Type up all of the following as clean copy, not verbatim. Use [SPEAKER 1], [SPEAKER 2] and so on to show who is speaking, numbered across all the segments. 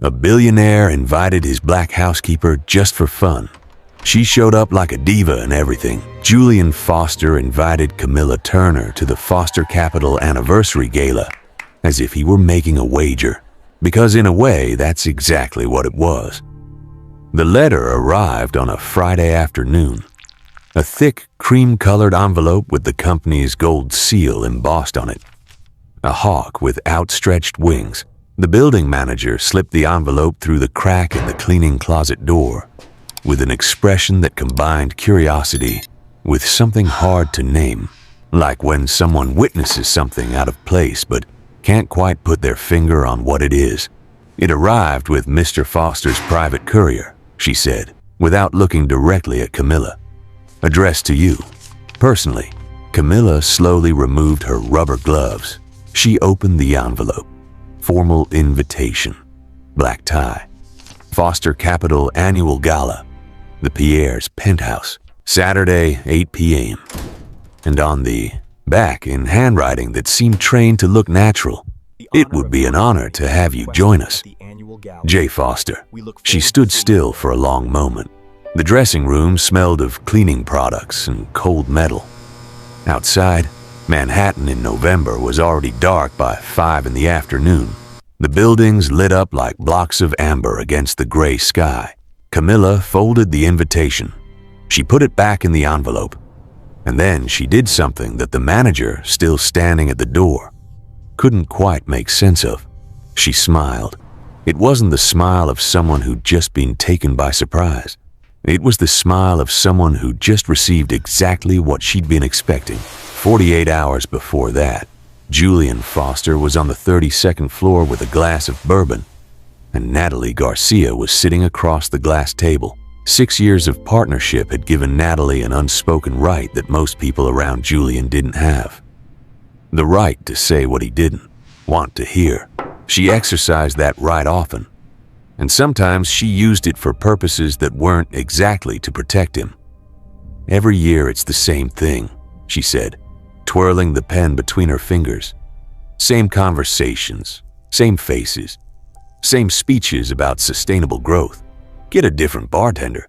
[SPEAKER 1] A billionaire invited his black housekeeper just for fun. She showed up like a diva and everything. Julian Foster invited Camilla Turner to the Foster Capital anniversary gala, as if he were making a wager, because in a way, that's exactly what it was. The letter arrived on a Friday afternoon. A thick, cream-colored envelope with the company's gold seal embossed on it. A hawk with outstretched wings. The building manager slipped the envelope through the crack in the cleaning closet door, with an expression that combined curiosity with something hard to name, like when someone witnesses something out of place but can't quite put their finger on what it is. It arrived with Mr. Foster's private courier, she said, without looking directly at Camilla. Addressed to you. Personally. Camilla slowly removed her rubber gloves. She opened the envelope. Formal invitation. Black tie. Foster Capital Annual Gala. The Pierre's penthouse. Saturday, 8 p.m. And on the back, in handwriting that seemed trained to look natural, "It would be an honor to have you join us. J. Foster." She stood still for a long moment. The dressing room smelled of cleaning products and cold metal. Outside, Manhattan in November was already dark by 5 in the afternoon. The buildings lit up like blocks of amber against the gray sky. Camilla folded the invitation. She put it back in the envelope. And then she did something that the manager, still standing at the door, couldn't quite make sense of. She smiled. It wasn't the smile of someone who'd just been taken by surprise. It was the smile of someone who'd just received exactly what she'd been expecting. 48 hours before that, Julian Foster was on the 32nd floor with a glass of bourbon, and Natalie Garcia was sitting across the glass table. 6 years of partnership had given Natalie an unspoken right that most people around Julian didn't have. The right to say what he didn't want to hear. She exercised that right often, and sometimes she used it for purposes that weren't exactly to protect him. "Every year it's the same thing," she said, twirling the pen between her fingers. "Same conversations, same faces, same speeches about sustainable growth. Get a different bartender.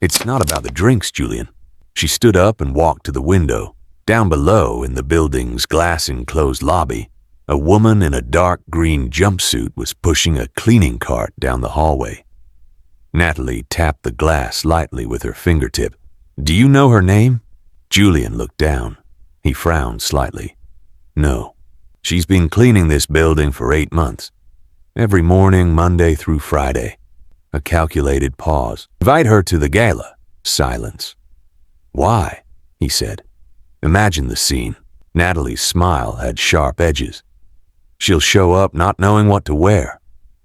[SPEAKER 1] It's not about the drinks, Julian." She stood up and walked to the window. Down below, in the building's glass-enclosed lobby, a woman in a dark green jumpsuit was pushing a cleaning cart down the hallway. Natalie tapped the glass lightly with her fingertip. "Do you know her name?" Julian looked down. He frowned slightly. "No. She's been cleaning this building for 8 months. Every morning, Monday through Friday." A calculated pause. "Invite her to the gala." Silence. "Why?" he said. Imagine the scene. Natalie's smile had sharp edges. She'll show up not knowing what to wear,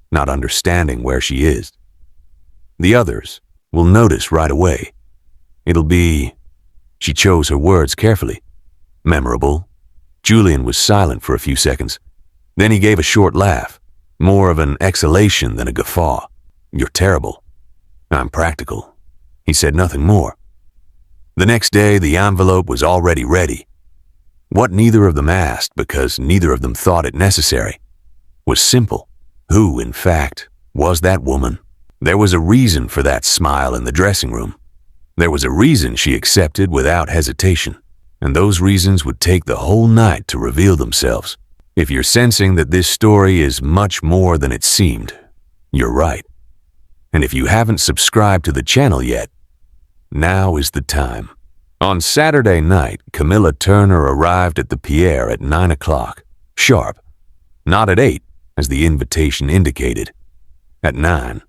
[SPEAKER 1] not understanding where she is. The others will notice right away. It'll be, she chose her words carefully, memorable. Julian was silent for a few seconds. Then he gave a short laugh, more of an exhalation than a guffaw. "You're terrible. I'm practical." He said nothing more. The next day, the envelope was already ready. What neither of them asked, because neither of them thought it necessary, was simple. Who, in fact, was that woman? There was a reason for that smile in the dressing room. There was a reason she accepted without hesitation, and those reasons would take the whole night to reveal themselves. If you're sensing that this story is much more than it seemed, you're right. And if you haven't subscribed to the channel yet, now is the time. On Saturday night, Camilla Turner arrived at the Pierre at 9 o'clock, sharp. Not at 8, as the invitation indicated. At 9.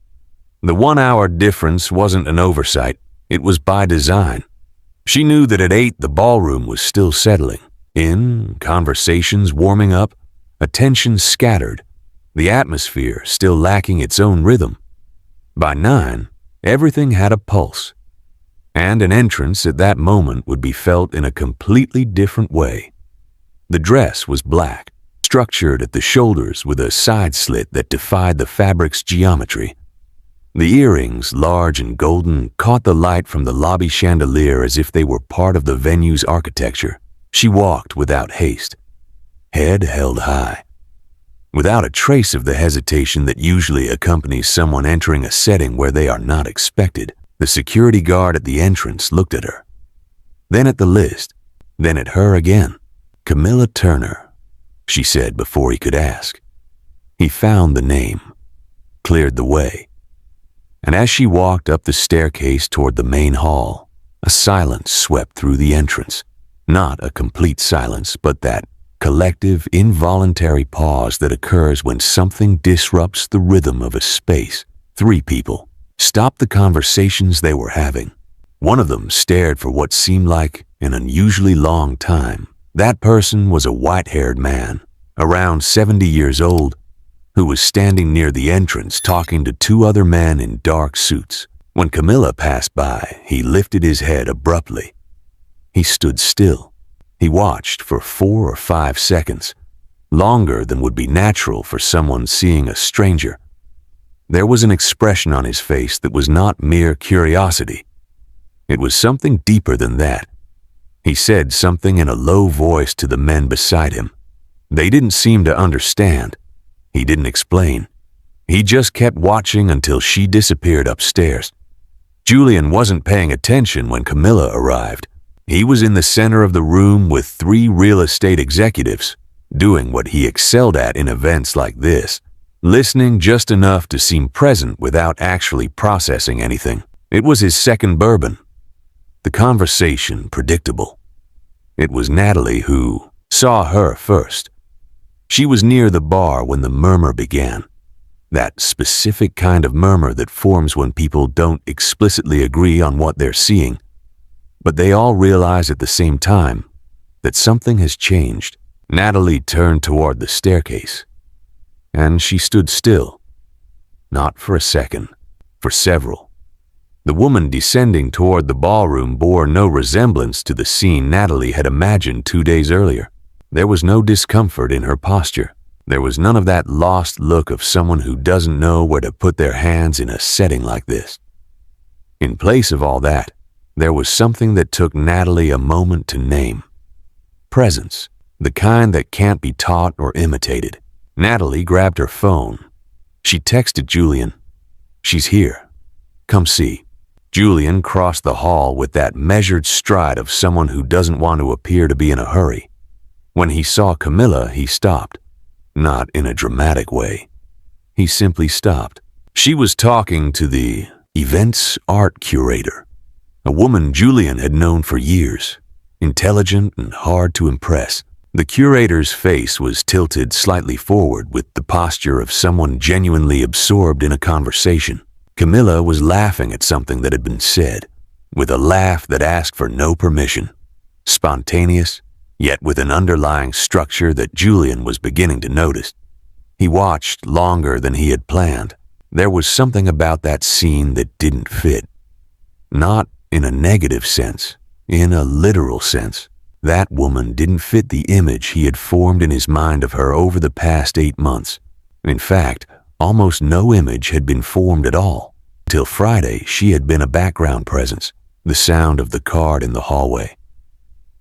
[SPEAKER 1] The 1-hour difference wasn't an oversight. It was by design. She knew that at 8 the ballroom was still settling. Conversations warming up, attention scattered, the atmosphere still lacking its own rhythm. By 9, everything had a pulse, and an entrance at that moment would be felt in a completely different way. The dress was black, structured at the shoulders with a side slit that defied the fabric's geometry. The earrings, large and golden, caught the light from the lobby chandelier as if they were part of the venue's architecture. She walked without haste, head held high. without a trace of the hesitation that usually accompanies someone entering a setting where they are not expected. The security guard at the entrance looked at her, then at the list, then at her again. Camilla Turner, she said before he could ask. He found the name, cleared the way, and as she walked up the staircase toward the main hall, a silence swept through the entrance. Not a complete silence, but that collective, involuntary pause that occurs when something disrupts the rhythm of a space. 3 people stopped the conversations they were having. One of them stared for what seemed like an unusually long time. That person was a white-haired man, around 70 years old, who was standing near the entrance talking to 2 other men in dark suits. When Camilla passed by, he lifted his head abruptly. He stood still. He watched for 4 or 5 seconds, longer than would be natural for someone seeing a stranger. There was an expression on his face that was not mere curiosity. It was something deeper than that. He said something in a low voice to the men beside him. They didn't seem to understand. He didn't explain. He just kept watching until she disappeared upstairs. Julian wasn't paying attention when Camilla arrived. He was in the center of the room with 3 real estate executives, doing what he excelled at in events like this, listening just enough to seem present without actually processing anything. It was his second bourbon. The conversation predictable. It was Natalie who saw her first. She was near the bar when the murmur began. That specific kind of murmur that forms when people don't explicitly agree on what they're seeing, but they all realize at the same time that something has changed. Natalie turned toward the staircase, and she stood still. Not for a second, for several. The woman descending toward the ballroom bore no resemblance to the scene Natalie had imagined 2 days earlier. There was no discomfort in her posture. There was none of that lost look of someone who doesn't know where to put their hands in a setting like this. In place of all that, there was something that took Natalie a moment to name. Presence, the kind that can't be taught or imitated. Natalie grabbed her phone. She texted Julian, "She's here. Come see." Julian crossed the hall with that measured stride of someone who doesn't want to appear to be in a hurry. When he saw Camilla, he stopped. Not in a dramatic way. He simply stopped. She was talking to the events art curator, a woman Julian had known for years, intelligent and hard to impress. The curator's face was tilted slightly forward with the posture of someone genuinely absorbed in a conversation. Camilla was laughing at something that had been said, with a laugh that asked for no permission. Spontaneous, yet with an underlying structure that Julian was beginning to notice. He watched longer than he had planned. There was something about that scene that didn't fit. Not in a negative sense, in a literal sense. That woman didn't fit the image he had formed in his mind of her over the past 8 months. In fact, almost no image had been formed at all. Till Friday, she had been a background presence, the sound of the cart in the hallway,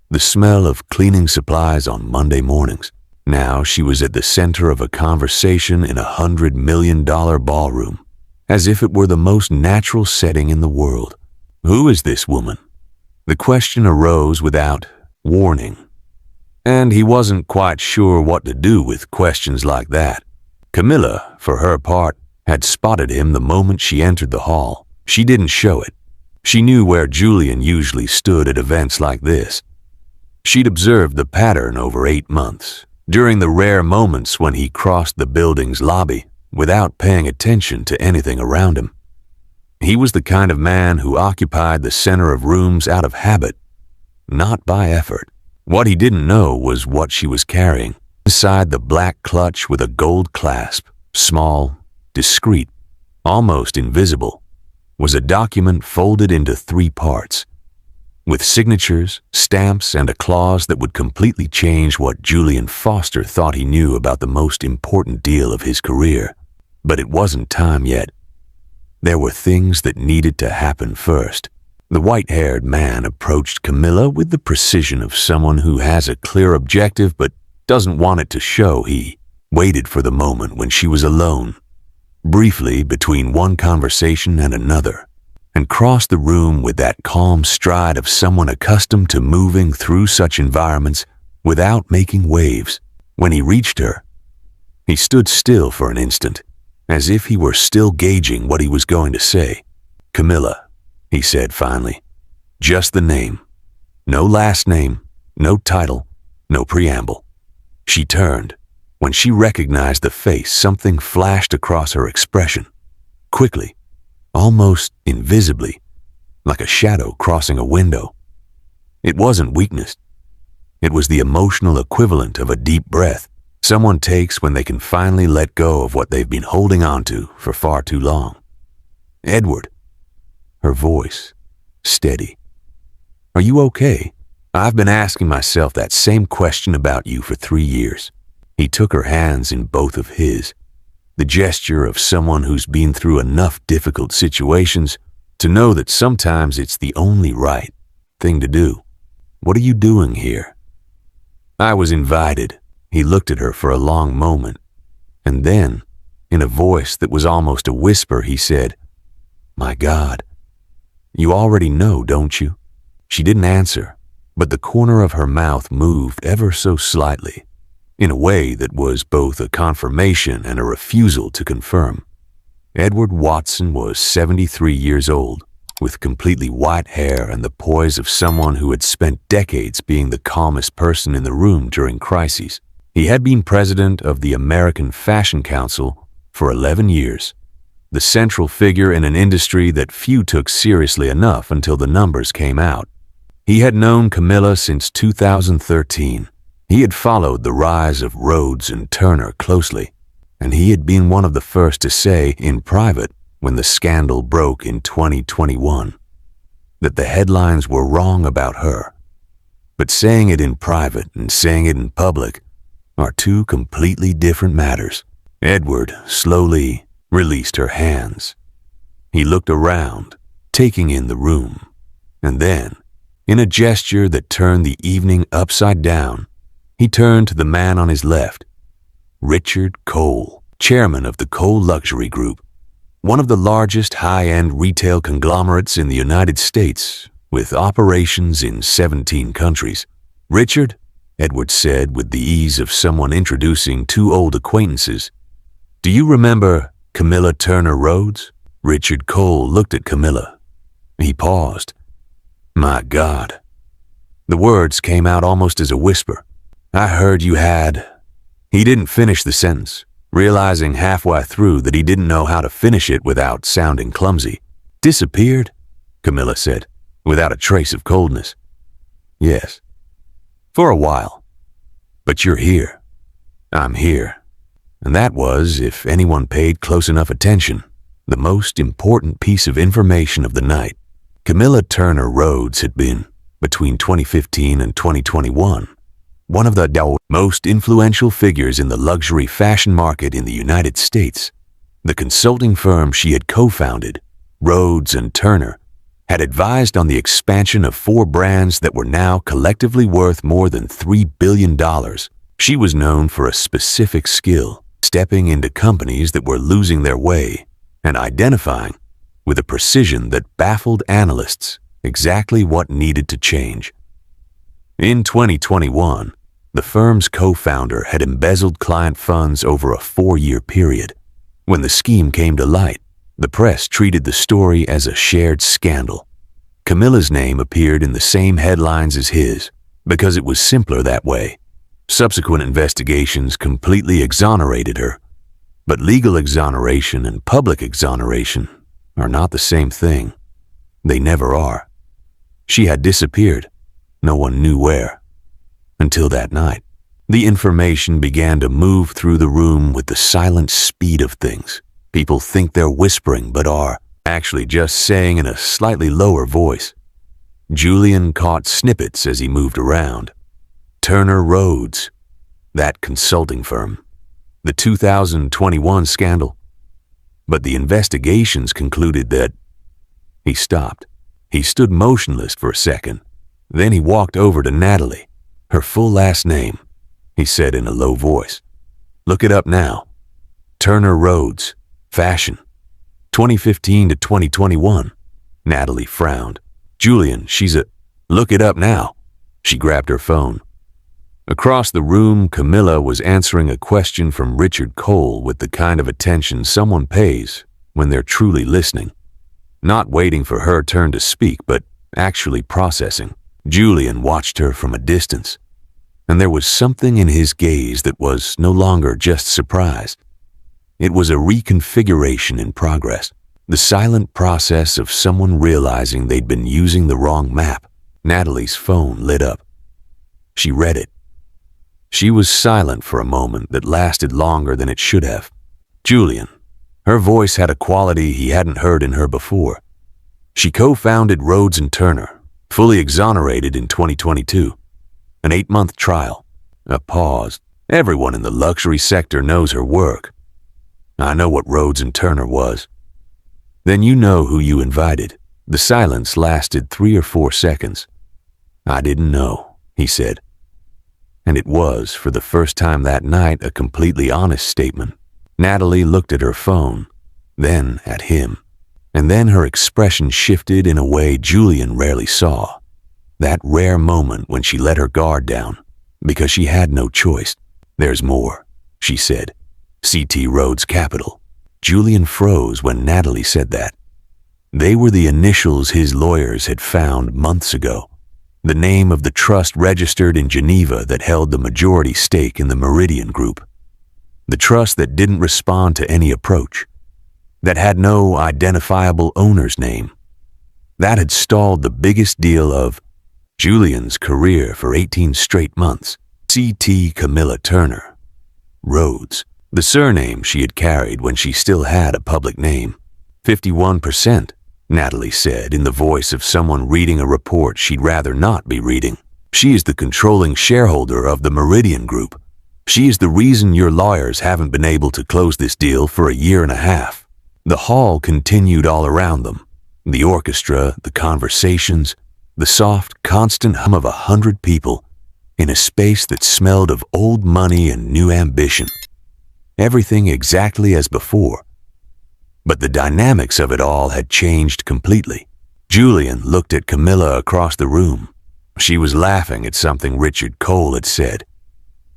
[SPEAKER 1] the smell of cleaning supplies on Monday mornings. Now she was at the center of a conversation in a $100 million ballroom, as if it were the most natural setting in the world. Who is this woman? The question arose without warning, and he wasn't quite sure what to do with questions like that. Camilla, for her part, had spotted him the moment she entered the hall. She didn't show it. She knew where Julian usually stood at events like this. She'd observed the pattern over 8 months, during the rare moments when he crossed the building's lobby without paying attention to anything around him. He was the kind of man who occupied the center of rooms out of habit, not by effort. What he didn't know was what she was carrying. Inside the black clutch with a gold clasp, small, discreet, almost invisible, was a document folded into 3 parts, with signatures, stamps, and a clause that would completely change what Julian Foster thought he knew about the most important deal of his career. But it wasn't time yet. There were things that needed to happen first. The white-haired man approached Camilla with the precision of someone who has a clear objective but doesn't want it to show. He waited for the moment when she was alone, briefly between one conversation and another, and crossed the room with that calm stride of someone accustomed to moving through such environments without making waves. When he reached her, he stood still for an instant, as if he were still gauging what he was going to say. "Camilla," he said finally. "Just the name. No last name, no title, no preamble." She turned. When she recognized the face, something flashed across her expression. Quickly, almost invisibly, like a shadow crossing a window. It wasn't weakness. It was the emotional equivalent of a deep breath someone takes when they can finally let go of what they've been holding on to for far too long. "Edward." Her voice, steady. "Are you okay? I've been asking myself that same question about you for 3 years. He took her hands in both of his, the gesture of someone who's been through enough difficult situations to know that sometimes it's the only right thing to do. "What are you doing here?" "I was invited." He looked at her for a long moment, and then, in a voice that was almost a whisper, he said, "My God, you already know, don't you?" She didn't answer, but the corner of her mouth moved ever so slightly, in a way that was both a confirmation and a refusal to confirm. Edward Watson was 73 years old, with completely white hair and the poise of someone who had spent decades being the calmest person in the room during crises. He had been president of the American Fashion Council for 11 years, the central figure in an industry that few took seriously enough until the numbers came out. He had known Camilla since 2013. He had followed the rise of Rhodes and Turner closely, and he had been one of the first to say in private when the scandal broke in 2021 that the headlines were wrong about her. But saying it in private and saying it in public are two completely different matters. Edward slowly released her hands. He looked around, taking in the room, and then, in a gesture that turned the evening upside down, he turned to the man on his left, Richard Cole, chairman of the Cole Luxury Group, one of the largest high-end retail conglomerates in the United States, with operations in 17 countries. "Richard," Edward said with the ease of someone introducing two old acquaintances, "do you remember Camilla Turner Rhodes?" Richard Cole looked at Camilla. He paused. "My God." The words came out almost as a whisper. "I heard you had—" He didn't finish the sentence, realizing halfway through that he didn't know how to finish it without sounding clumsy. "Disappeared?" Camilla said, without a trace of coldness. "Yes. For a while. But you're here. I'm here." And that was, if anyone paid close enough attention, the most important piece of information of the night. Camilla Turner Rhodes had been, between 2015 and 2021, one of the most influential figures in the luxury fashion market in the United States. The consulting firm she had co-founded, Rhodes and Turner, had advised on the expansion of 4 brands that were now collectively worth more than $3 billion. She was known for a specific skill, stepping into companies that were losing their way and identifying, with a precision that baffled analysts, exactly what needed to change. In 2021, the firm's co-founder had embezzled client funds over a 4-year period. When the scheme came to light, the press treated the story as a shared scandal. Camilla's name appeared in the same headlines as his, because it was simpler that way. Subsequent investigations completely exonerated her, but legal exoneration and public exoneration are not the same thing. They never are. She had disappeared, no one knew where. Until that night, the information began to move through the room with the silent speed of things. People think they're whispering, but are actually just saying in a slightly lower voice. Julian caught snippets as he moved around. Turner Rhodes, that consulting firm, the 2021 scandal. But the investigations concluded that... He stopped. He stood motionless for a second. Then he walked over to Natalie. "Her full last name," he said in a low voice. Look it up now. Turner Rhodes, fashion, 2015 to 2021. Natalie frowned. Julian, look it up now. She grabbed her phone. Across the room, Camilla was answering a question from Richard Cole with the kind of attention someone pays when they're truly listening. Not waiting for her turn to speak, but actually processing. Julian watched her from a distance, and there was something in his gaze that was no longer just surprise. It was a reconfiguration in progress, the silent process of someone realizing they'd been using the wrong map. Natalie's phone lit up. She read it. She was silent for a moment that lasted longer than it should have. Julian. Her voice had a quality he hadn't heard in her before. She co-founded Rhodes & Turner, fully exonerated in 2022. An 8-month trial. A pause. Everyone in the luxury sector knows her work. I know what Rhodes & Turner was. Then you know who you invited. The silence lasted 3 or 4 seconds. I didn't know, he said. And it was, for the first time that night, a completely honest statement. Natalie looked at her phone, then at him, and then her expression shifted in a way Julian rarely saw. That rare moment when she let her guard down, because she had no choice. There's more, she said. CT Rhodes Capital. Julian froze when Natalie said that. They were the initials his lawyers had found months ago. The name of the trust registered in Geneva that held the majority stake in the Meridian Group. The trust that didn't respond to any approach. That had no identifiable owner's name. That had stalled the biggest deal of Julian's career for 18 straight months. CT Camilla Turner. Rhodes. The surname she had carried when she still had a public name. 51%. Natalie said in the voice of someone reading a report she'd rather not be reading. She is the controlling shareholder of the Meridian Group. She is the reason your lawyers haven't been able to close this deal for 1.5 years. The hall continued all around them. The orchestra, the conversations, the soft, constant hum of 100 people in a space that smelled of old money and new ambition. Everything exactly as before. But the dynamics of it all had changed completely. Julian looked at Camilla across the room. She was laughing at something Richard Cole had said.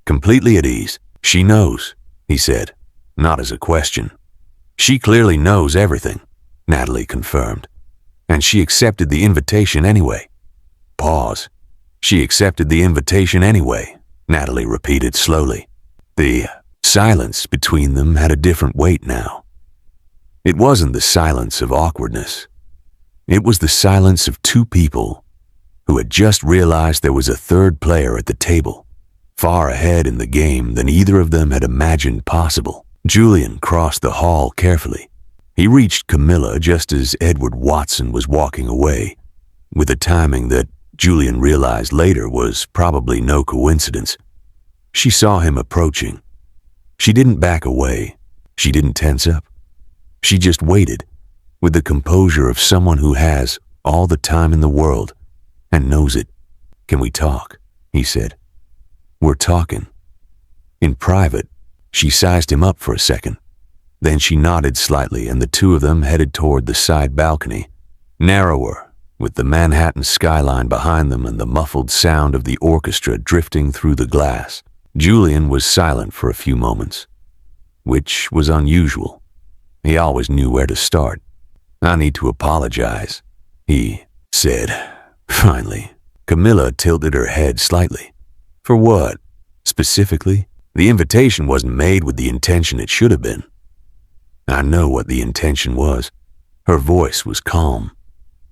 [SPEAKER 1] Completely at ease. She knows, he said, not as a question. She clearly knows everything, Natalie confirmed. And she accepted the invitation anyway. Pause. She accepted the invitation anyway, Natalie repeated slowly. The silence between them had a different weight now. It wasn't the silence of awkwardness. It was the silence of 2 people who had just realized there was a third player at the table, far ahead in the game than either of them had imagined possible. Julian crossed the hall carefully. He reached Camilla just as Edward Watson was walking away, with a timing that Julian realized later was probably no coincidence. She saw him approaching. She didn't back away. She didn't tense up. She just waited, with the composure of someone who has all the time in the world and knows it. Can we talk? He said. We're talking. In private, she sized him up for a second. Then she nodded slightly and the 2 of them headed toward the side balcony, narrower, with the Manhattan skyline behind them and the muffled sound of the orchestra drifting through the glass. Julian was silent for a few moments, which was unusual. He always knew where to start. I need to apologize, he said. Finally, Camilla tilted her head slightly. For what? Specifically, the invitation wasn't made with the intention it should have been. I know what the intention was. Her voice was calm,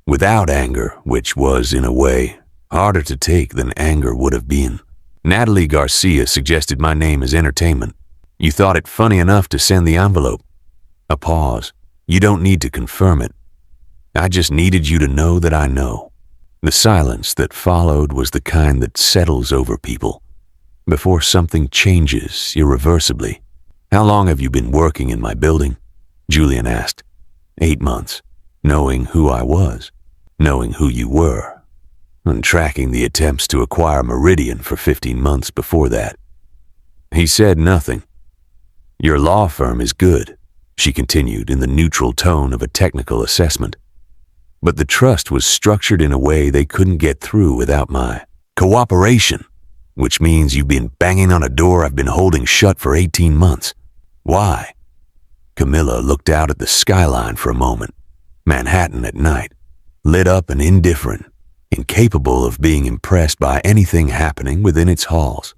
[SPEAKER 1] without anger, which was, in a way, harder to take than anger would have been. Natalie Garcia suggested my name as entertainment. You thought it funny enough to send the envelope. A pause. You don't need to confirm it. I just needed you to know that I know. The silence that followed was the kind that settles over people before something changes irreversibly. How long have you been working in my building? Julian asked. 8 months. Knowing who I was, knowing who you were, and tracking the attempts to acquire Meridian for 15 months before that. He said nothing. Your law firm is good, she continued in the neutral tone of a technical assessment. But the trust was structured in a way they couldn't get through without my cooperation, which means you've been banging on a door I've been holding shut for 18 months. Why? Camilla looked out at the skyline for a moment. Manhattan at night, lit up and indifferent, incapable of being impressed by anything happening within its halls.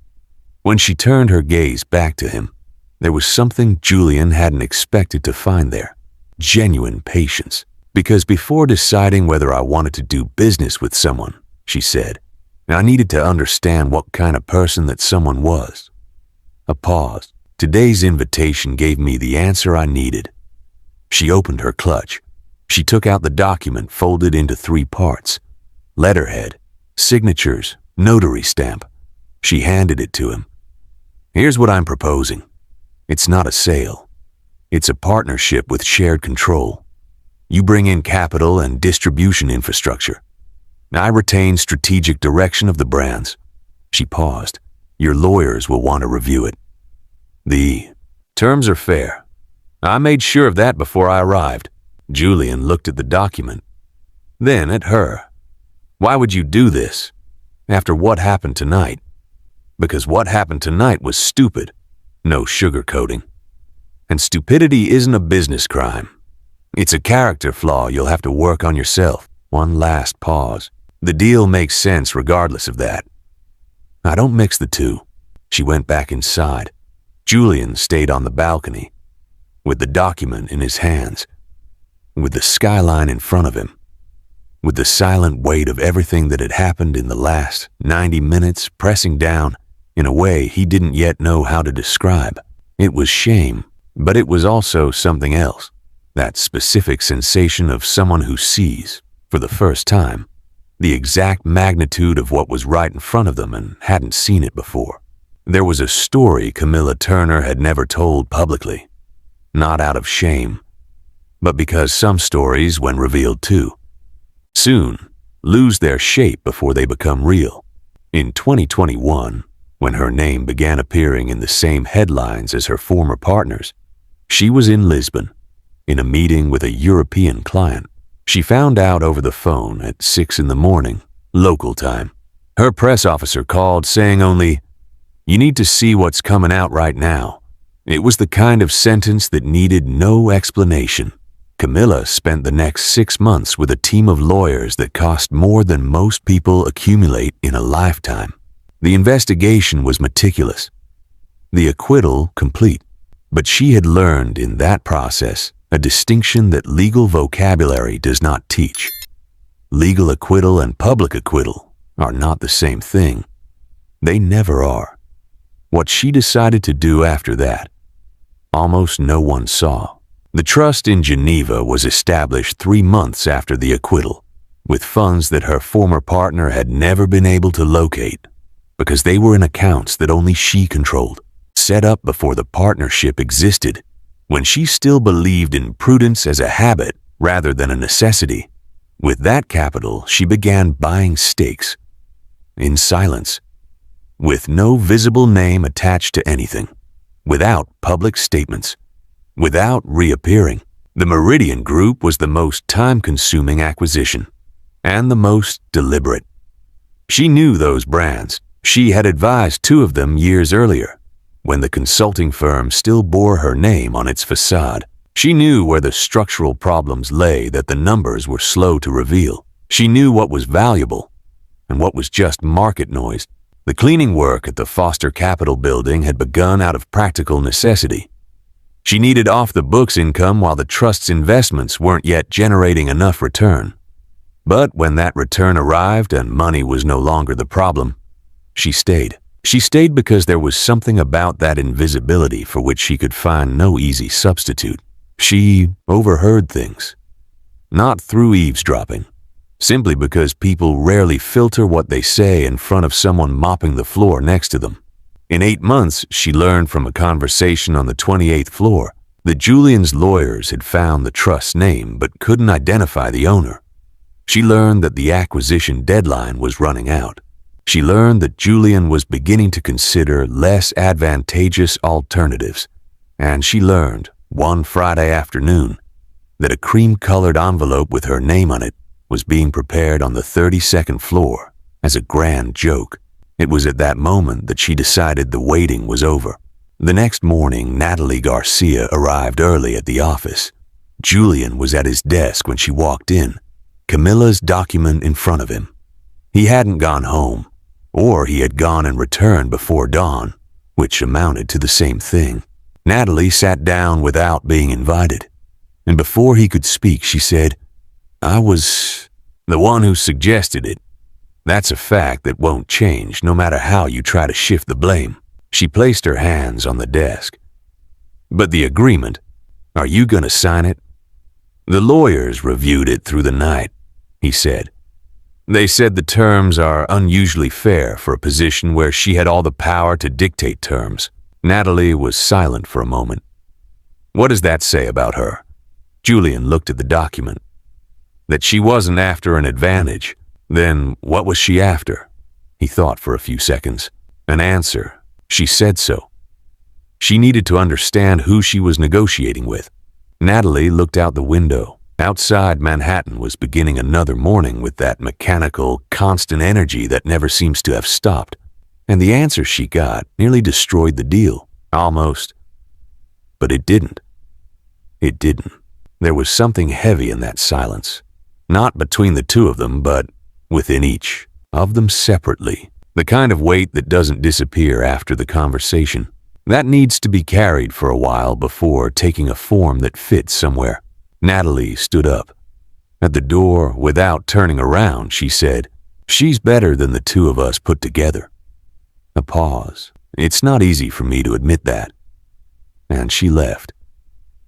[SPEAKER 1] When she turned her gaze back to him, there was something Julian hadn't expected to find there. Genuine patience. Because before deciding whether I wanted to do business with someone, she said, I needed to understand what kind of person that someone was. A pause. Today's invitation gave me the answer I needed. She opened her clutch. She took out the document folded into 3 parts. Letterhead, signatures, notary stamp. She handed it to him. Here's what I'm proposing. It's not a sale. It's a partnership with shared control. You bring in capital and distribution infrastructure. I retain strategic direction of the brands. She paused. Your lawyers will want to review it. The terms are fair. I made sure of that before I arrived. Julian looked at the document, then at her. Why would you do this? After what happened tonight? Because what happened tonight was stupid. No sugarcoating. And stupidity isn't a business crime. It's a character flaw you'll have to work on yourself. One last pause. The deal makes sense regardless of that. I don't mix the two. She went back inside. Julian stayed on the balcony, with the document in his hands, with the skyline in front of him, with the silent weight of everything that had happened in the last 90 minutes pressing down in a way he didn't yet know how to describe. It was shame, but it was also something else. That specific sensation of someone who sees, for the first time, the exact magnitude of what was right in front of them and hadn't seen it before. There was a story Camilla Turner had never told publicly, not out of shame, but because some stories, when revealed too soon, lose their shape before they become real. In 2021, when her name began appearing in the same headlines as her former partners, she was in Lisbon, in a meeting with a European client. She found out over the phone at 6 a.m, local time. Her press officer called saying only, "You need to see what's coming out right now." It was the kind of sentence that needed no explanation. Camilla spent the next 6 months with a team of lawyers that cost more than most people accumulate in a lifetime. The investigation was meticulous, the acquittal complete, but she had learned in that process a distinction that legal vocabulary does not teach. Legal acquittal and public acquittal are not the same thing. They never are. What she decided to do after that, almost no one saw. The trust in Geneva was established 3 months after the acquittal, with funds that her former partner had never been able to locate, because they were in accounts that only she controlled, set up before the partnership existed, when she still believed in prudence as a habit rather than a necessity. With that capital, she began buying stakes, in silence, with no visible name attached to anything, without public statements, without reappearing. The Meridian Group was the most time-consuming acquisition, and the most deliberate. She knew those brands. She had advised 2 of them years earlier, when the consulting firm still bore her name on its facade. She knew where the structural problems lay that the numbers were slow to reveal. She knew what was valuable and what was just market noise. The cleaning work at the Foster Capital building had begun out of practical necessity. She needed off-the-books income while the trust's investments weren't yet generating enough return. But when that return arrived and money was no longer the problem, she stayed. She stayed because there was something about that invisibility for which she could find no easy substitute. She overheard things, not through eavesdropping, simply because people rarely filter what they say in front of someone mopping the floor next to them. In 8 months, she learned from a conversation on the 28th floor that Julian's lawyers had found the trust's name but couldn't identify the owner. She learned that the acquisition deadline was running out. She learned that Julian was beginning to consider less advantageous alternatives, And she learned, one Friday afternoon, that a cream-colored envelope with her name on it was being prepared on the 32nd floor as a grand joke. It was at that moment that she decided the waiting was over. The next morning, Natalie Garcia arrived early at the office. Julian was at his desk when she walked in, Camilla's document in front of him. He hadn't gone home, or he had gone and returned before dawn, which amounted to the same thing. Natalie sat down without being invited, and before he could speak, she said, "I was the one who suggested it. That's a fact that won't change no matter how you try to shift the blame." She placed her hands on the desk. "But the agreement, are you going to sign it?" "The lawyers reviewed it through the night," he said. "They said the terms are unusually fair for a position where she had all the power to dictate terms." Natalie was silent for a moment. "What does that say about her?" Julian looked at the document. "That she wasn't after an advantage. Then what was she after?" He thought for a few seconds. "An answer. She said so. She needed to understand who she was negotiating with." Natalie looked out the window. Outside, Manhattan was beginning another morning with that mechanical, constant energy that never seems to have stopped. And the answer she got nearly destroyed the deal. Almost. But it didn't. It didn't. There was something heavy in that silence. Not between the two of them, but within each of them separately. The kind of weight that doesn't disappear after the conversation. That needs to be carried for a while before taking a form that fits somewhere. Natalie stood up. At the door, without turning around, she said, "She's better than the two of us put together." A pause. "It's not easy for me to admit that." And she left.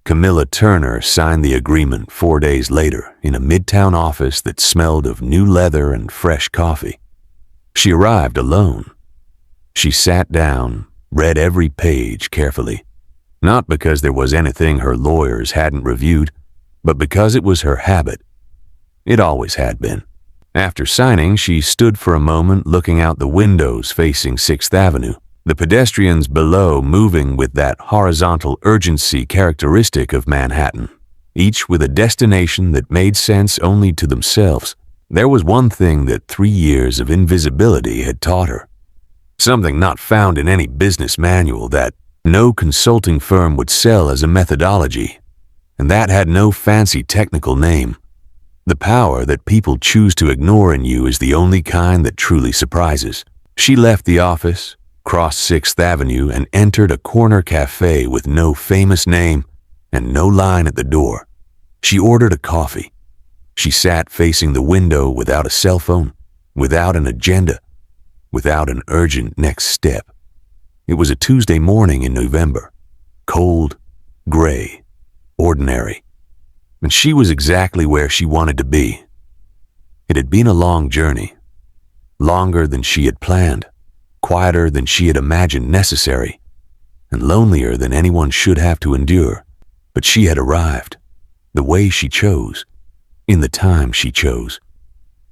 [SPEAKER 1] Camilla Turner signed the agreement 4 days later in a midtown office that smelled of new leather and fresh coffee. She arrived alone. She sat down, read every page carefully, not because there was anything her lawyers hadn't reviewed, but because it was her habit. It always had been. After signing, she stood for a moment looking out the windows facing 6th Avenue, the pedestrians below moving with that horizontal urgency characteristic of Manhattan, each with a destination that made sense only to themselves. There was one thing that 3 years of invisibility had taught her. Something not found in any business manual that no consulting firm would sell as a methodology, and that had no fancy technical name. The power that people choose to ignore in you is the only kind that truly surprises. She left the office, crossed 6th Avenue, and entered a corner cafe with no famous name and no line at the door. She ordered a coffee. She sat facing the window without a cell phone, without an agenda, without an urgent next step. It was a Tuesday morning in November, cold, gray, ordinary, and she was exactly where she wanted to be. It had been a long journey, longer than she had planned, quieter than she had imagined necessary, and lonelier than anyone should have to endure. But she had arrived, the way she chose, in the time she chose,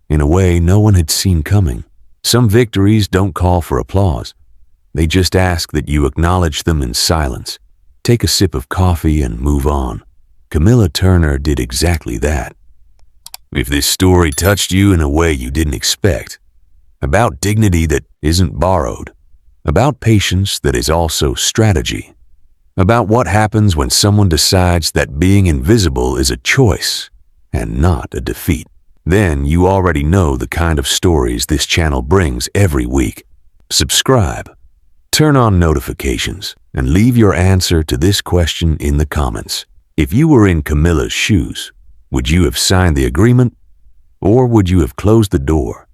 [SPEAKER 1] in a way no one had seen coming. Some victories don't call for applause. They just ask that you acknowledge them in silence, take a sip of coffee, and move on. Camilla Turner did exactly that. If this story touched you in a way you didn't expect, about dignity that isn't borrowed, about patience that is also strategy, about what happens when someone decides that being invisible is a choice and not a defeat, then you already know the kind of stories this channel brings every week. Subscribe, turn on notifications, and leave your answer to this question in the comments. If you were in Camilla's shoes, would you have signed the agreement, or would you have closed the door